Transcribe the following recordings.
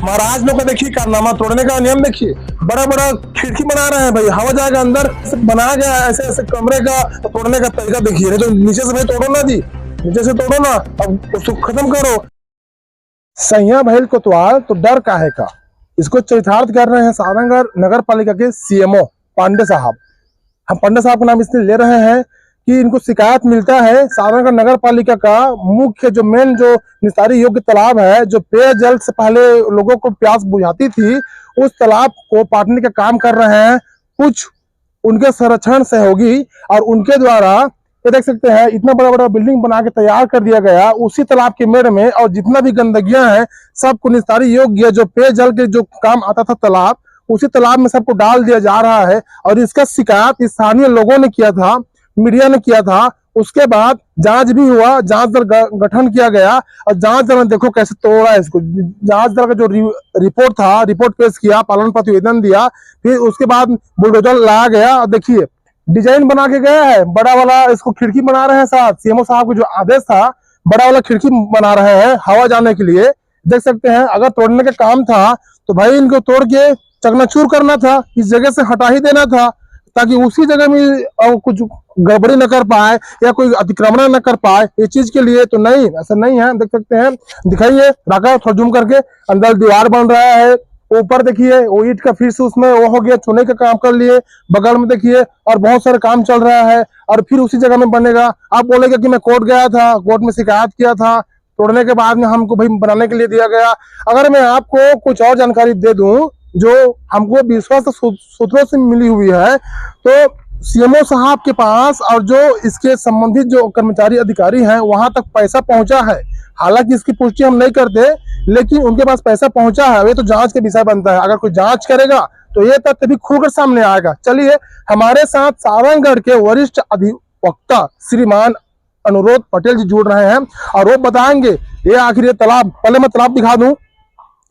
महाराज लोग का देखिए कारनामा, तोड़ने का नियम देखिए, बड़ा बड़ा खिड़की बना रहे हैं भाई, हवा जाएगा अंदर, बनाया गया ऐसे ऐसे कमरे का, तोड़ने का तरीका देखिए। नहीं तो नीचे से भाई तोड़ो ना जी, नीचे से तोड़ो ना, अब उसको खत्म करो। सैया भैल कोतवाल तो डर काहे का, इसको चरितार्थ कर रहे हैं सारंगढ़ नगर पालिका के सीएमओ पांडे साहब। हम पांडे साहब का नाम इसलिए ले रहे हैं कि इनको शिकायत मिलता है सारंगढ़ नगर पालिका का मुख्य जो मेन जो निस्तारी योग्य तालाब है, जो पेयजल से पहले लोगों को प्यास बुझाती थी, उस तालाब को पाटने का काम कर रहे हैं कुछ उनके संरक्षण सहयोगी। और उनके द्वारा ये देख सकते हैं इतना बड़ा बड़ा बिल्डिंग बना के तैयार कर दिया गया उसी तालाब के मेड़ में, और जितना भी गंदगियां हैं सबको निस्तारी योग्य जो पेयजल के जो काम आता था तालाब, उसी तालाब में सबको डाल दिया जा रहा है। और इसका शिकायत स्थानीय लोगों ने किया था, मीडिया ने किया था। उसके बाद जांच भी हुआ, जांच दल गठन किया गया और जांच दल ने देखो कैसे तोड़ा है इसको। जांच दल का जो रिपोर्ट था, रिपोर्ट पेश किया, पालन प्रतिवेदन दिया, फिर उसके बाद बुलडोजर लाया गया और देखिए डिजाइन बना के गया है बड़ा वाला, इसको खिड़की बना रहे हैं। साथ सीएमओ साहब का जो आदेश था, बड़ा वाला खिड़की बना रहे हैं हवा जाने के लिए। देख सकते हैं अगर तोड़ने का काम था तो भाई इनको तोड़ के चकनाचूर करना था, इस जगह से हटा ही देना था, ताकि उसी जगह में कुछ गड़बड़ी न कर पाए या कोई अतिक्रमण न कर पाए। इस चीज के लिए तो नहीं, ऐसा नहीं है। देख सकते हैं, दिखाइए राका थोड़ा जूम करके, अंदर दीवार बन रहा है, ऊपर देखिए वो ईट का फिर से उसमें वो हो गया, चुने का काम कर लिए, बगल में देखिए और बहुत सारे काम चल रहा है, और फिर उसी जगह में बनेगा। आप बोलेगा कि मैं कोर्ट गया था, कोर्ट में शिकायत किया था, तोड़ने के बाद में हमको भाई बनाने के लिए दिया गया। अगर मैं आपको कुछ और जानकारी दे दूं जो हमको विश्वास सूत्रों से मिली हुई है, तो सीएमओ साहब के पास और जो इसके संबंधित जो कर्मचारी अधिकारी हैं वहां तक पैसा पहुंचा है। हालांकि इसकी पुष्टि हम नहीं करते, लेकिन उनके पास पैसा पहुंचा है। ये तो जांच के विषय बनता है, अगर कोई जांच करेगा तो ये तथ्य भी खुलकर सामने आएगा। चलिए हमारे साथ सारंगढ़ के वरिष्ठ अधिवक्ता श्रीमान अनुरोध पटेल जी जुड़ रहे हैं और वो बताएंगे ये आखिर ये तालाब, पहले मैं तालाब दिखा दूं,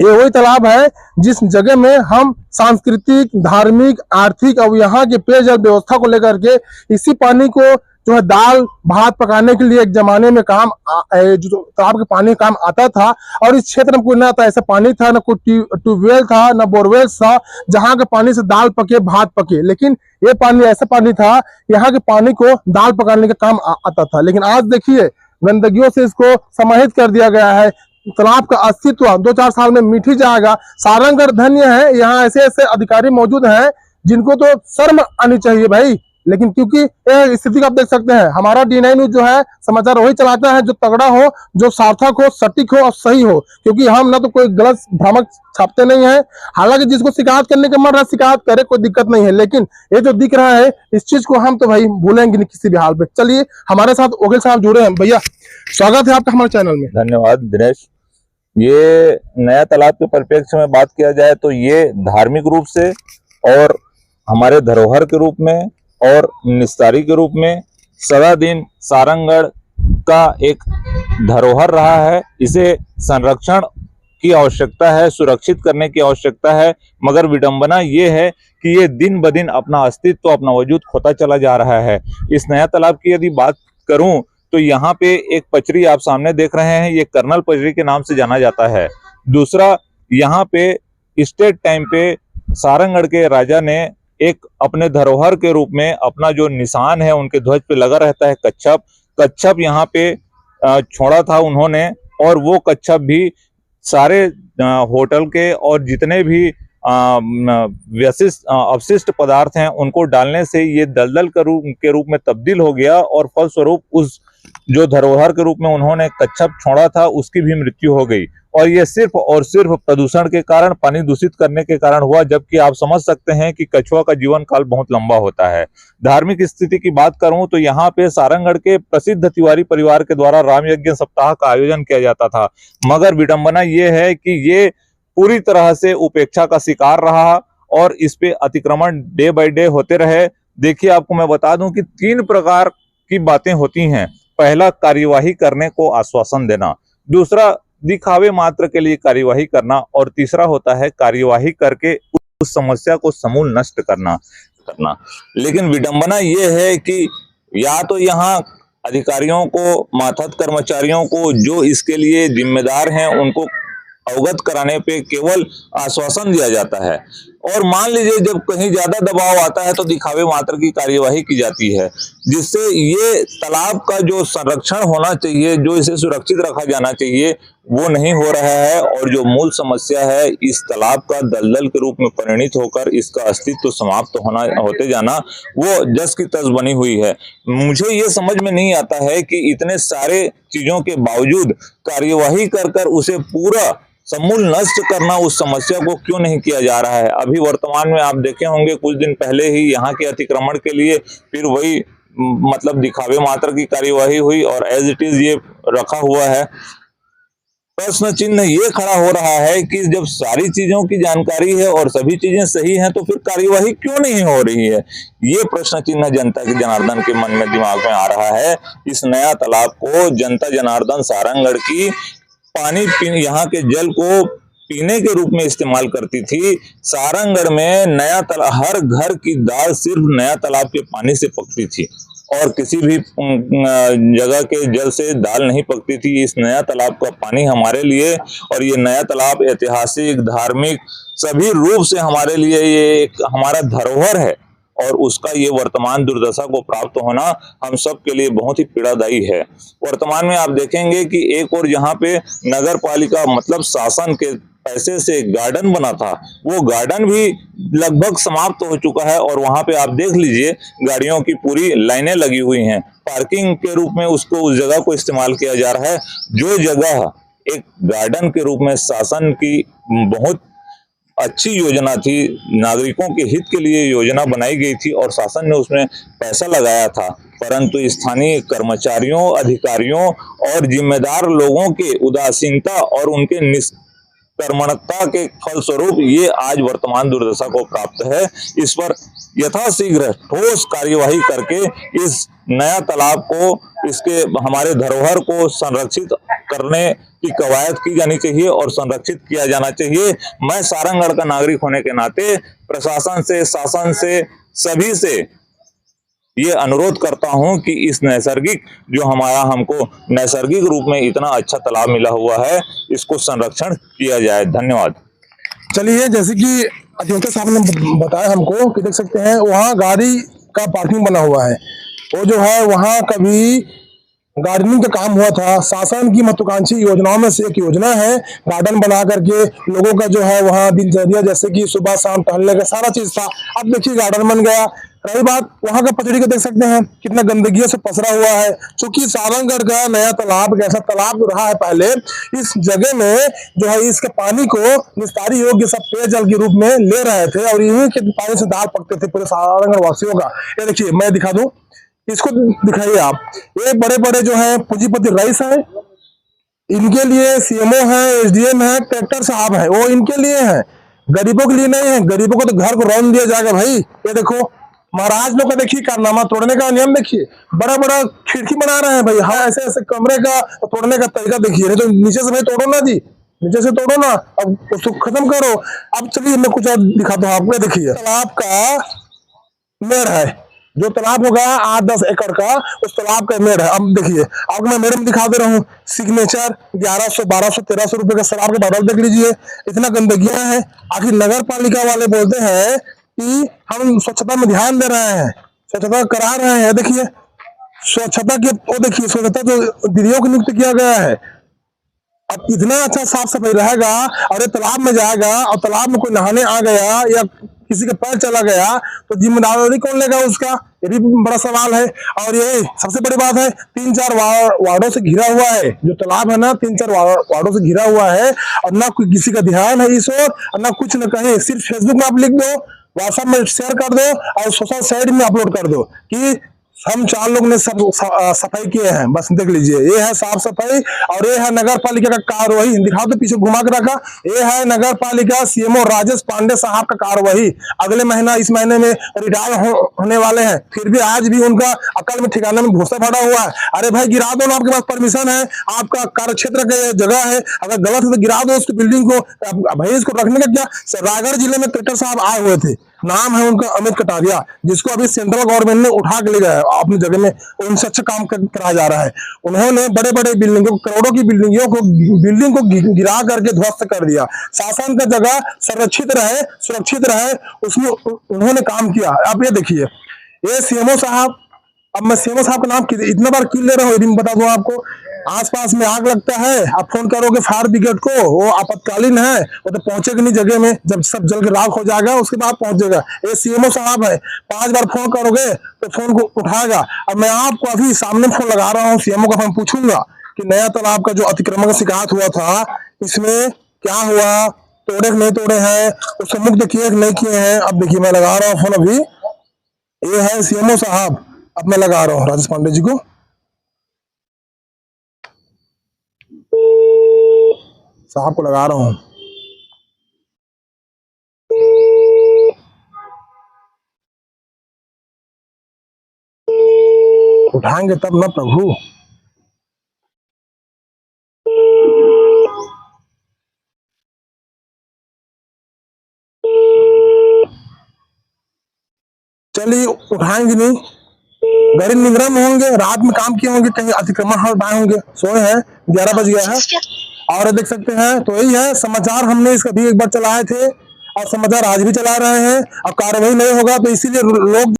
ये वही तालाब है जिस जगह में हम सांस्कृतिक, धार्मिक, आर्थिक और यहाँ के पेयजल व्यवस्था को लेकर के इसी पानी को जो है दाल भात पकाने के लिए एक जमाने में काम जो तालाब के पानी काम आता था। और इस क्षेत्र में कोई ना था ऐसा पानी था, ना कोई ट्यूबवेल था, ना बोरवेल था जहाँ के पानी से दाल पके भात पके। लेकिन ये पानी ऐसा पानी था, यहाँ के पानी को दाल पकाने का काम आता था। लेकिन आज देखिए गंदगियों से इसको समाहित कर दिया गया है। तालाब का अस्तित्व 2-4 साल में मिट ही जाएगा। सारंगढ़ धन्य है, यहाँ ऐसे ऐसे अधिकारी मौजूद हैं जिनको तो शर्म आनी चाहिए भाई। लेकिन क्योंकि स्थिति को आप देख सकते हैं, हमारा D9 न्यूज जो है समाचार वही चलाता है जो तगड़ा हो, जो सार्थक हो, सटीक हो और सही हो। क्योंकि हम ना तो कोई गलत भ्रामक छापते नहीं है। हालांकि जिसको शिकायत करने का मन रहा शिकायत करे, कोई दिक्कत नहीं है, लेकिन ये जो दिख रहा है इस चीज को हम तो भाई भूलेंगे नहीं किसी भी हाल पे। चलिए हमारे साथ वकील साहब जुड़े हैं। भैया स्वागत है आपका हमारे चैनल में। धन्यवाद दिनेश। ये नया तालाब के परिप्रेक्ष्य में बात किया जाए तो ये धार्मिक रूप से और हमारे धरोहर के रूप में और निस्तारी के रूप में सदा दिन सारंगढ़ का एक धरोहर रहा है। इसे संरक्षण की आवश्यकता है, सुरक्षित करने की आवश्यकता है। मगर विडंबना ये है कि ये दिन ब दिन अपना अस्तित्व, अपना वजूद खोता चला जा रहा है। इस नया तालाब की यदि बात करूं तो यहाँ पे एक पचरी आप सामने देख रहे हैं, ये कर्नल पचरी के नाम से जाना जाता है। दूसरा, यहाँ पे स्टेट टाइम पे सारंगढ़ के राजा ने एक अपने धरोहर के रूप में अपना जो निशान है उनके ध्वज पे लगा रहता है कच्छप यहाँ पे छोड़ा था उन्होंने। और वो कच्छप भी सारे होटल के और जितने भी अवशिष्ट पदार्थ हैं उनको डालने से ये दलदल के रूप में तब्दील हो गया, और फलस्वरूप उस जो धरोहर के रूप में उन्होंने कच्छप छोड़ा था उसकी भी मृत्यु हो गई। और ये सिर्फ और सिर्फ प्रदूषण के कारण, पानी दूषित करने के कारण हुआ। जबकि आप समझ सकते हैं कि कछुआ का जीवन काल बहुत लंबा होता है। धार्मिक स्थिति की बात करूं तो यहाँ पे सारंगढ़ के प्रसिद्ध तिवारी परिवार के द्वारा राम यज्ञ सप्ताह का आयोजन किया जाता था। मगर विडंबना ये है कि ये पूरी तरह से उपेक्षा का शिकार रहा और इस पे अतिक्रमण डे बाय डे होते रहे। देखिए आपको मैं बता दूं कि 3 प्रकार की बातें होती हैं। पहला, कार्यवाही करने को आश्वासन देना। दूसरा, दिखावे मात्र के लिए कार्यवाही करना। और तीसरा होता है कार्यवाही करके उस समस्या को समूल नष्ट करना। लेकिन विडंबना ये है कि या तो यहाँ अधिकारियों को, मातहत कर्मचारियों को जो इसके लिए जिम्मेदार हैं उनको अवगत कराने पे केवल आश्वासन दिया जाता है। और मान लीजिए जब कहीं ज्यादा दबाव आता है तो दिखावे मात्र की कार्यवाही की जाती है, जिससे ये तालाब का जो संरक्षण होना चाहिए, जो इसे सुरक्षित रखा जाना चाहिए, वो नहीं हो रहा है। और जो मूल समस्या है इस तालाब का दलदल के रूप में परिणित होकर इसका अस्तित्व समाप्त होते जाना, वो जस की तस बनी हुई है। मुझे ये समझ में नहीं आता है कि इतने सारे चीजों के बावजूद कार्यवाही कर कर उसे पूरा समूल नष्ट करना, उस समस्या को क्यों नहीं किया जा रहा है। अभी वर्तमान में आप देखे होंगे कुछ दिन पहले ही यहाँ के अतिक्रमण के लिए फिर वही मतलब दिखावे मात्र की कार्यवाही हुई और एज इट इज ये रखा हुआ है। प्रश्न चिन्ह ये खड़ा हो रहा है कि जब सारी चीजों की जानकारी है और सभी चीजें सही हैं तो फिर कार्यवाही क्यों नहीं हो रही है। ये प्रश्न चिन्ह जनता के जनार्दन के मन में दिमाग में आ रहा है। इस नया तालाब को जनता जनार्दन सारंगगढ़ की पानी यहाँ के जल को पीने के रूप में इस्तेमाल करती थी। सारंगगढ़ में नया तालाब, हर घर की दाल सिर्फ नया तालाब के पानी से पकती थी और किसी भी जगह के जल से दाल नहीं पकती थी। इस नया तालाब का पानी हमारे लिए, और ये नया तालाब ऐतिहासिक, धार्मिक सभी रूप से हमारे लिए ये एक हमारा धरोहर है, और उसका ये वर्तमान दुर्दशा को प्राप्त होना हम सब के लिए बहुत ही पीड़ादायी है। वर्तमान में आप देखेंगे कि एक और जहाँ पे नगर पालिका मतलब शासन के पैसे से गार्डन बना था, वो गार्डन भी लगभग समाप्त हो चुका है। और वहां पे आप देख लीजिए गाड़ियों की पूरी लाइनें लगी हुई हैं, पार्किंग के रूप में उसको उस जगह को इस्तेमाल किया जा रहा है। जो जगह एक गार्डन के रूप में शासन की बहुत अच्छी योजना थी, नागरिकों के हित के लिए योजना बनाई गई थी और शासन ने उसमें पैसा लगाया था, परंतु स्थानीय कर्मचारियों, अधिकारियों और जिम्मेदार लोगों के उदासीनता और उनके निष्कर्मकता के फलस्वरूप ये आज वर्तमान दुर्दशा को प्राप्त है। इस पर यथाशीघ्र ठोस कार्यवाही करके इस नया तालाब को, इसके हमारे धरोहर को संरक्षित करने की कवायद की जानी चाहिए और संरक्षित किया जाना चाहिए। मैं सारंगगढ़ का नागरिक होने के नाते प्रशासन से, शासन से, सभी से ये अनुरोध करता हूं कि इस नैसर्गिक, जो हमारा हमको नैसर्गिक रूप में इतना अच्छा तालाब मिला हुआ है, इसको संरक्षण किया जाए। धन्यवाद। चलिए, जैसे कि अजंता साहब ने बताया हमको कि देख सकते हैं वहाँ गाड़ी का पार्किंग बना हुआ है, वो जो है वहाँ कभी गार्डनिंग का काम हुआ था। शासन की महत्वाकांक्षी योजनाओं में से एक योजना है गार्डन बना करके लोगों का जो है वहाँ दिनचर्या, जैसे कि सुबह शाम टहलने का सारा चीज था। अब देखिए गार्डन बन गया। रही बात वहाँ का पचड़ी का, देख सकते हैं कितना गंदगी से पसरा हुआ है। क्योंकि सारंगगढ़ का नया तालाब एक ऐसा तालाब रहा है पहले, इस जगह में जो है इसके पानी को निस्तारी योग्य सब पेयजल के रूप में ले रहे थे और यहीं के पानी से दाल पकते थे पूरे सारंगगढ़ वासियों का। ये देखिए, मैं दिखा दूं, इसको दिखाइए आप। ये बड़े बड़े जो है पूंजीपति रईस हैं, इनके लिए सीएमओ है, एसडीएम है, कलेक्टर साहब है, वो इनके लिए है, गरीबों के लिए नहीं है। गरीबों को तो घर को रौन दिया जाएगा भाई। ये देखो महाराज लोग का देखिए कारनामा, तोड़ने का नियम देखिए, बड़ा बड़ा खिड़की बना रहे हैं भाई। हाँ, ऐसे ऐसे कमरे का तोड़ने का तरीका देखिए। नहीं तो नीचे से भाई तोड़ो ना जी, नीचे से तोड़ो ना, अब उसको खत्म करो। अब चलिए मैं कुछ और दिखाता हूँ आपको। देखिए तालाब का मेढ़ है, जो तालाब होगा 8-10 एकड़ का, उस तालाब का मेढ़ है। अब देखिए आपको मैं मेढ़ में दिखा दे रहा हूँ। सिग्नेचर 1100, 1200, 1300 रुपए का तालाब का बॉटल देख लीजिए। इतना गंदगियां है। आखिर नगर पालिका वाले बोलते हैं कि हम स्वच्छता में ध्यान दे रहे हैं, स्वच्छता करा रहे हैं। देखिए स्वच्छता के, वो देखिए स्वच्छता जो दीदियों को नियुक्त किया गया है। अब इतना अच्छा साफ सफाई रहेगा और ये तालाब में जाएगा और तालाब में कोई नहाने आ गया या किसी का पैर चला गया तो जिम्मेदारी कौन लेगा उसका, ये भी बड़ा सवाल है। और ये सबसे बड़ी बात है, 3-4 वार्डों से घिरा हुआ है जो तालाब है ना, 3-4 वार्डों से घिरा हुआ है और ना कोई किसी का ध्यान है इस ओर और ना कुछ न कहे। सिर्फ फेसबुक में आप लिख दो, व्हाट्सएप में शेयर कर दो और सोशल साइट में अपलोड कर दो कि हम 4 लोग ने सब सफाई किए हैं। बस देख लीजिए, ये है साफ सफाई और ये है नगर पालिका का कार्रवाई। दिखाओ तो पीछे घुमा के रखा, ये है नगर पालिका सीएमओ राजेश पांडे साहब का कार्रवाई। अगले महीना, इस महीने में रिटायर होने वाले हैं, फिर भी आज भी उनका अकल में ठिकाने में भूसा पड़ा हुआ है। अरे भाई गिरा दो ना, आपके पास परमिशन है, आपका कार्य क्षेत्र का जगह है, अगर गलत है तो गिरा दो उसकी बिल्डिंग को। भाई इसको रखने का क्या, रायगढ़ जिले में कलेक्टर साहब आए हुए थे, नाम है उनका अमित कटारिया, जिसको अभी सेंट्रल गवर्नमेंट ने उठा के ले गया है अपनी जगह में, उनसे अच्छा काम कराया जा रहा है। उन्होंने बड़े बड़े बिल्डिंगों, करोड़ों की बिल्डिंग को गिरा करके ध्वस्त कर दिया। शासन का जगह संरक्षित रहे, सुरक्षित रहे, उसमें उन्होंने काम किया। आप ये देखिए, ये सीएमओ साहब, अब मैं सीएमओ साहब का नाम इतना बार क्यों ले रहा हूँ, ये भी मैं बता दूं आपको। आसपास में आग लगता है, आप फोन करोगे फायर ब्रिगेड को, वो आपातकालीन है, वो तो पहुंचेगा नहीं जगह में, जब सब जल के राख हो जाएगा उसके बाद पहुंचेगा। ये सीएमओ साहब है, 5 बार फोन करोगे तो फोन को उठाएगा। अब मैं आपको अभी सामने फोन लगा रहा हूँ, सीएमओ का फोन पूछूंगा कि नया तालाब का जो अतिक्रमण का शिकायत हुआ था, इसमें क्या हुआ, तोड़े नहीं तोड़े हैं, उसको मुक्त किए नहीं किए हैं। अब देखिए मैं लगा रहा हूँ फोन अभी, ये है सीएमओ साहब, अब मैं लगा रहा हूँ राजेश पांडे जी को। साहब को लगा रहा हूँ। उठाएंगे तब ना प्रभु। चलिए उठाएंगे नहीं, गरीब निद्रा में होंगे, रात में काम किए होंगे, कहीं अतिक्रमण हटाए होंगे, सोए हैं, 11 बज गया है। और देख सकते हैं तो यही है समाचार, हमने इसका भी एक बार चलाए थे और समाचार आज भी चला रहे हैं। अब कार्रवाई नहीं होगा तो इसीलिए लोग